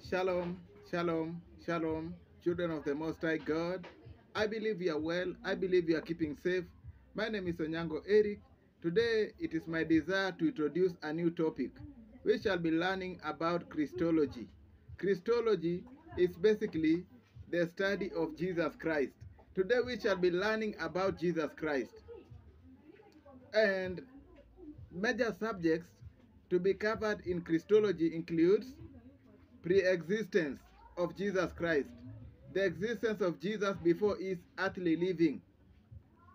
Shalom, shalom, shalom, children of the Most High God. I believe you are well. I believe you are keeping safe. My name is Erick. Today, it is my desire to introduce a new topic. We shall be learning about Christology. Christology is basically the study of Jesus Christ. Today, we shall be learning about Jesus Christ. And major subjects to be covered in Christology includes pre-existence of Jesus Christ, the existence of Jesus before his earthly living,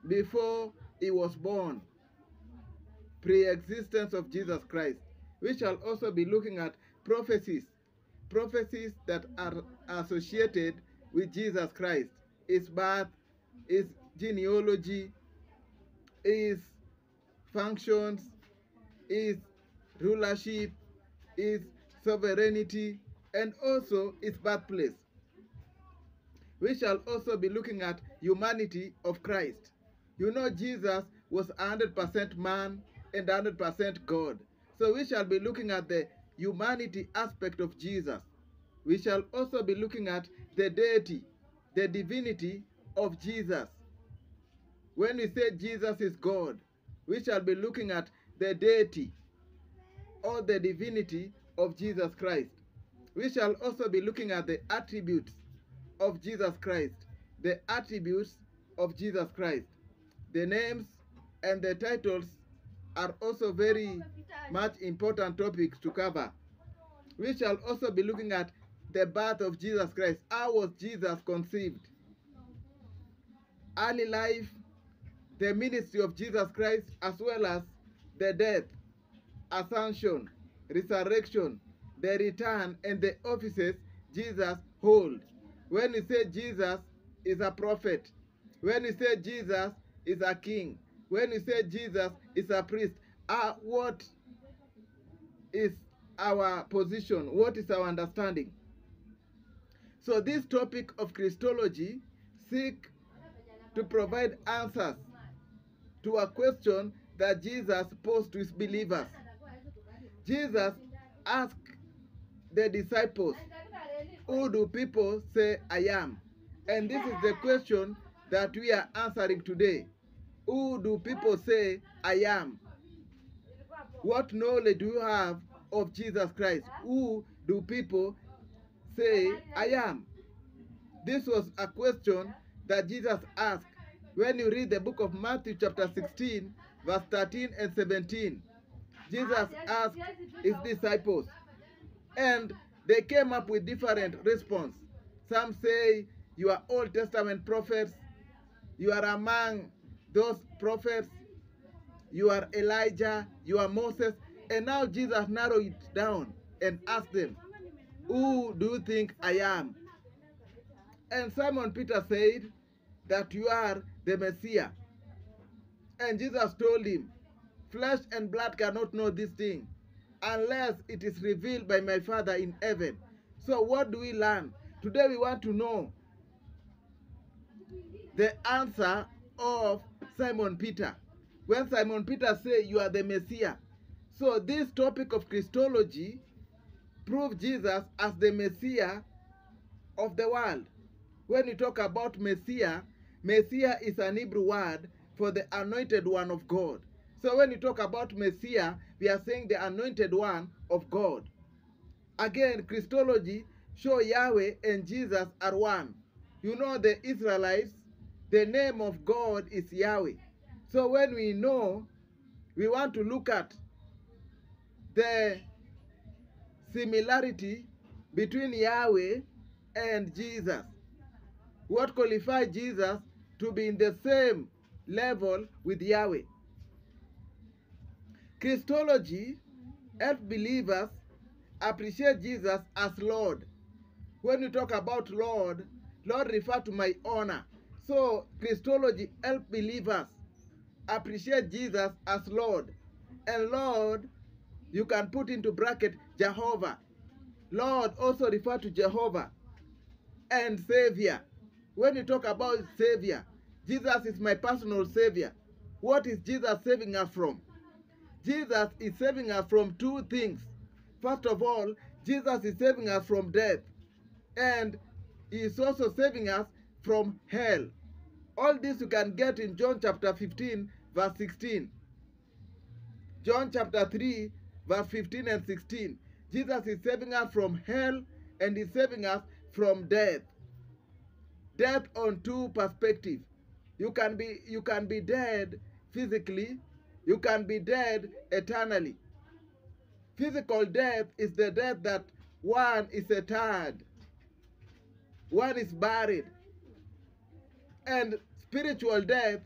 before he was born, pre-existence of Jesus Christ. We shall also be looking at prophecies that are associated with Jesus Christ, his birth, his genealogy, his functions, his rulership, his sovereignty, and also its birthplace. We shall also be looking at humanity of Christ. You know, Jesus was 100% man and 100% God. So we shall be looking at the humanity aspect of Jesus. We shall also be looking at the deity, the divinity of Jesus. When we say Jesus is God, we shall be looking at the deity or the divinity of Jesus Christ. We shall also be looking at the attributes of Jesus Christ. The attributes of Jesus Christ. The names and the titles are also very much important topics to cover. We shall also be looking at the birth of Jesus Christ. How was Jesus conceived? Early life, the ministry of Jesus Christ, as well as the death, ascension, resurrection, the return, and the offices Jesus holds. When we say Jesus is a prophet, when we say Jesus is a king, when we say Jesus is a priest, what is our position? What is our understanding? So this topic of Christology seeks to provide answers to a question that Jesus posed to his believers. Jesus asked the disciples, who do people say I am? And this is the question that we are answering today. Who do people say I am? What knowledge do you have of Jesus Christ? Who do people say I am? This was a question that Jesus asked when you read the book of Matthew chapter 16, verse 13 and 17. Jesus asked his disciples, and they came up with different response. Some say, you are Old Testament prophets, you are among those prophets, you are Elijah, you are Moses. And now Jesus narrowed it down and asked them, who do you think I am? And Simon Peter said that you are the Messiah. And Jesus told him, flesh and blood cannot know this thing unless it is revealed by my Father in heaven. So what do we learn? Today we want to know the answer of Simon Peter. When Simon Peter said, you are the Messiah. So this topic of Christology proves Jesus as the Messiah of the world. When you talk about Messiah, Messiah is an Hebrew word for the anointed one of God. So when you talk about Messiah, we are saying the anointed one of God. Again, Christology shows Yahweh and Jesus are one. You know, the Israelites, the name of God is Yahweh. So when we know, we want to look at the similarity between Yahweh and Jesus. What qualifies Jesus to be in the same level with Yahweh? Christology helps believers appreciate Jesus as Lord. When you talk about Lord, Lord refers to my honor. So Christology helps believers appreciate Jesus as Lord. And Lord, you can put into bracket Jehovah. Lord also refers to Jehovah. And Savior. When you talk about Savior, Jesus is my personal Savior. What is Jesus saving us from? Jesus is saving us from two things. First of all, Jesus is saving us from death, and he is also saving us from hell. All this you can get in John chapter 15, verse 16. John chapter 3, verse 15 and 16. Jesus is saving us from hell, and he's saving us from death. Death on two perspectives. You can be dead physically, you can be dead eternally. Physical death is the death that one is interred, one is buried. And spiritual death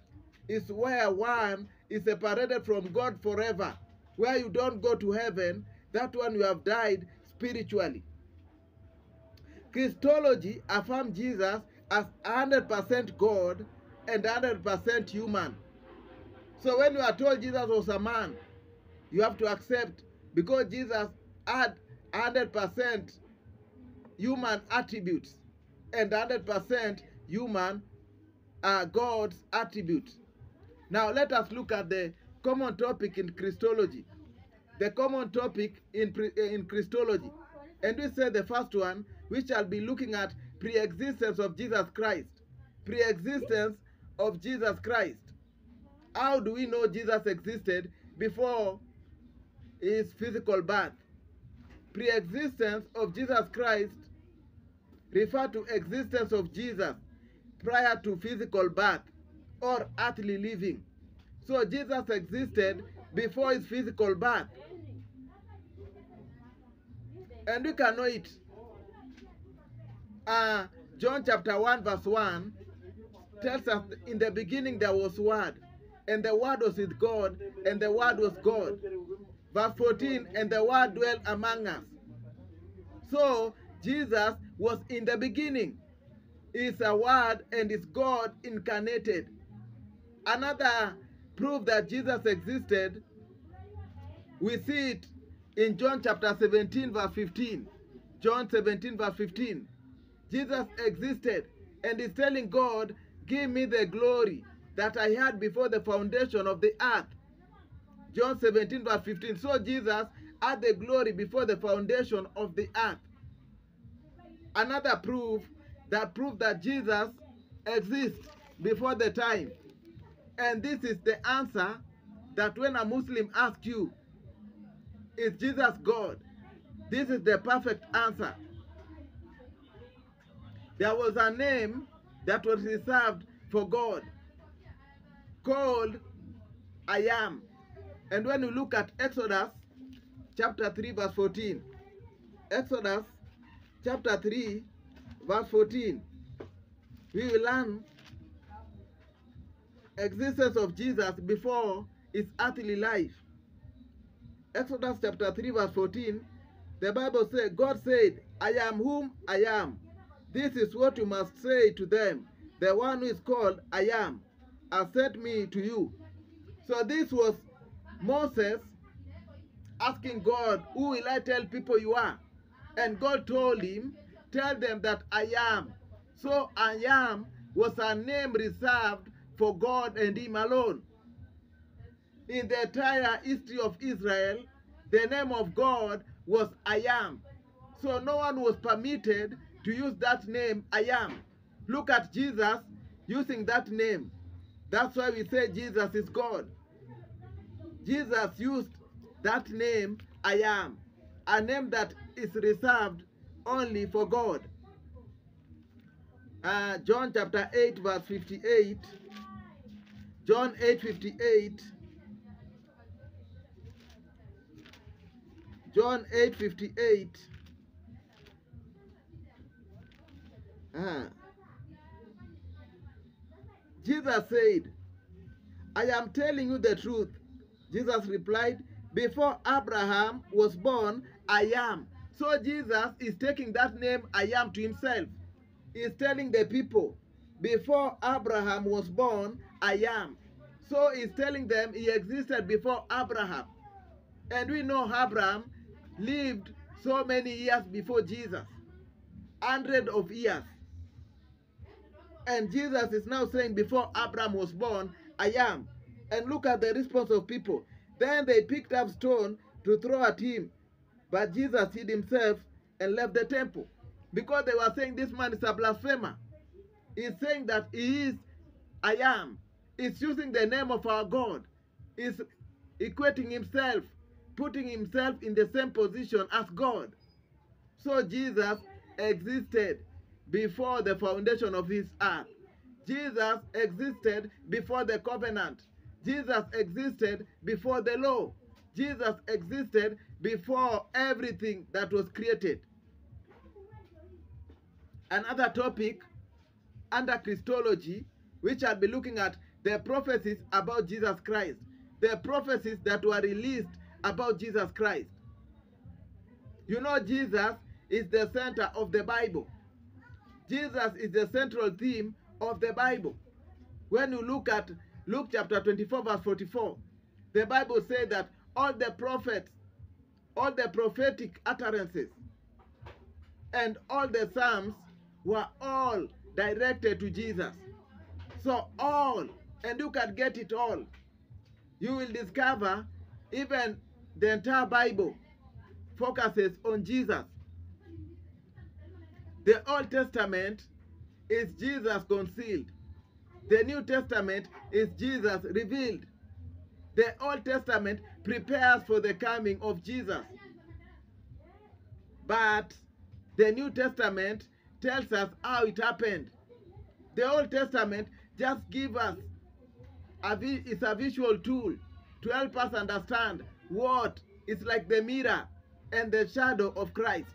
is where one is separated from God forever, where you don't go to heaven. That one, you have died spiritually. Christology affirms Jesus as 100% God and 100% human. So when you are told Jesus was a man, you have to accept, because Jesus had 100% human attributes and 100% human God's attributes. Now let us look at the common topic in Christology. The common topic in Christology. And we say the first one, we shall be looking at pre-existence of Jesus Christ. Pre-existence of Jesus Christ. How do we know Jesus existed before his physical birth? Pre-existence of Jesus Christ refer to existence of Jesus prior to physical birth or earthly living. So Jesus existed before his physical birth. And we can know it. John chapter 1 verse 1 tells us, in the beginning there was Word, and the Word was with God, and the Word was God. Verse 14, and the Word dwelt among us. So Jesus was in the beginning. He is a Word and is God incarnated. Another proof that Jesus existed, we see it in John chapter 17 verse 15. John 17 verse 15. Jesus existed and is telling God, give me the glory that I had before the foundation of the earth. John 17 verse 15. So Jesus had the glory before the foundation of the earth. Another proof that Jesus exists before the time. And this is the answer that when a Muslim asks you, is Jesus God? This is the perfect answer. There was a name that was reserved for God called I Am. And when you look at Exodus chapter 3 verse 14, Exodus chapter 3 verse 14, we will learn existence of Jesus before his earthly life. Exodus chapter 3 verse 14, the Bible says, God said, I am whom I am. This is what you must say to them. The one who is called I am has sent me to you. So this was Moses asking God, who will I tell people you are? And God told him, tell them that I am. So I am was a name reserved for God and him alone. In the entire history of Israel, the name of God was I am. So no one was permitted to use that name I am. Look at Jesus using that name. That's why we say Jesus is God. Jesus used that name I am, a name that is reserved only for God. John chapter 8 verse 58. John 8:58. John 8:58. Jesus said, I am telling you the truth. Jesus replied, before Abraham was born, I am. So Jesus is taking that name I am to himself. He is telling the people, before Abraham was born, I am. So he's telling them he existed before Abraham. And we know Abraham lived so many years before Jesus. Hundreds of years. And Jesus is now saying, before Abraham was born, I am. And look at the response of people. Then they picked up stone to throw at him. But Jesus hid himself and left the temple because they were saying this man is a blasphemer. He's saying that he is I am. He's using the name of our God. He's equating himself, putting himself in the same position as God. So Jesus existed before the foundation of his earth. Jesus existed before the covenant. Jesus existed before the law. Jesus existed before everything that was created. Another topic under Christology, which I'll be looking at the prophecies about Jesus Christ. The prophecies that were released about Jesus Christ. You know, Jesus is the center of the Bible. Jesus is the central theme of the Bible. When you look at Luke chapter 24 verse 44, the Bible says that all the prophets, all the prophetic utterances, and all the psalms were all directed to Jesus. So all, and you can get it all. You will discover even the entire Bible focuses on Jesus. The Old Testament is Jesus concealed. The New Testament is Jesus revealed. The Old Testament prepares for the coming of Jesus. But the New Testament tells us how it happened. The Old Testament just gives us it's a visual tool to help us understand what is like the mirror and the shadow of Christ.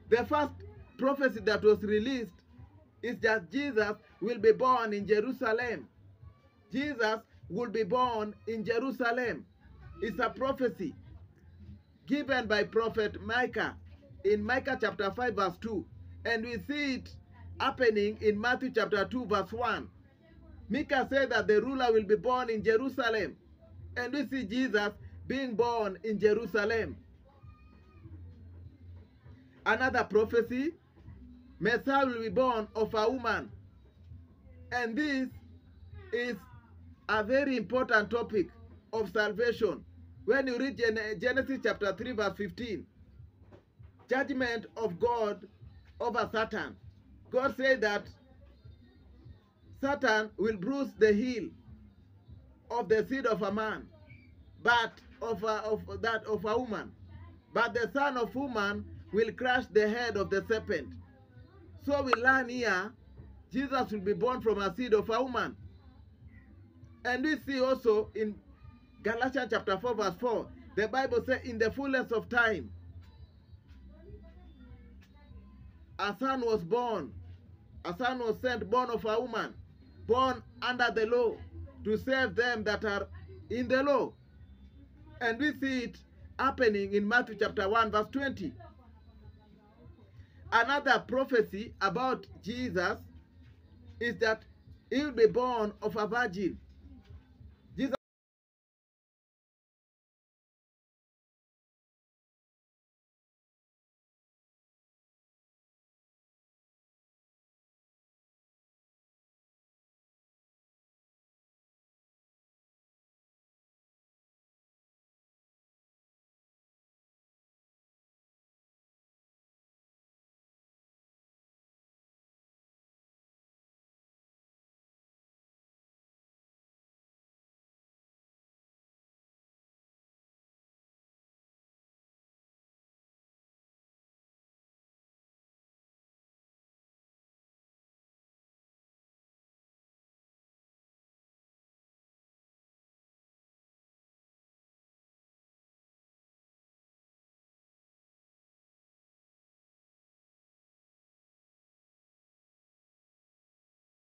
The first prophecy that was released is that Jesus will be born in Jerusalem. Jesus will be born in Jerusalem. It's a prophecy given by prophet Micah in Micah chapter 5 verse 2. And we see it happening in Matthew chapter 2 verse 1. Micah said that the ruler will be born in Jerusalem. And we see Jesus being born in Jerusalem. Another prophecy, Messiah will be born of a woman. And this is a very important topic of salvation. When you read Genesis chapter 3 verse 15, judgment of God over Satan. God said that Satan will bruise the heel of the seed of a man, but of a woman. But the son of woman will crush the head of the serpent. So we learn here, Jesus will be born from a seed of a woman. And we see also in Galatians chapter 4 verse 4, the Bible says, in the fullness of time, a son was born. A son was sent, born of a woman, born under the law, to save them that are in the law. And we see it happening in Matthew chapter 1 verse 20. Another prophecy about Jesus is that he will be born of a virgin.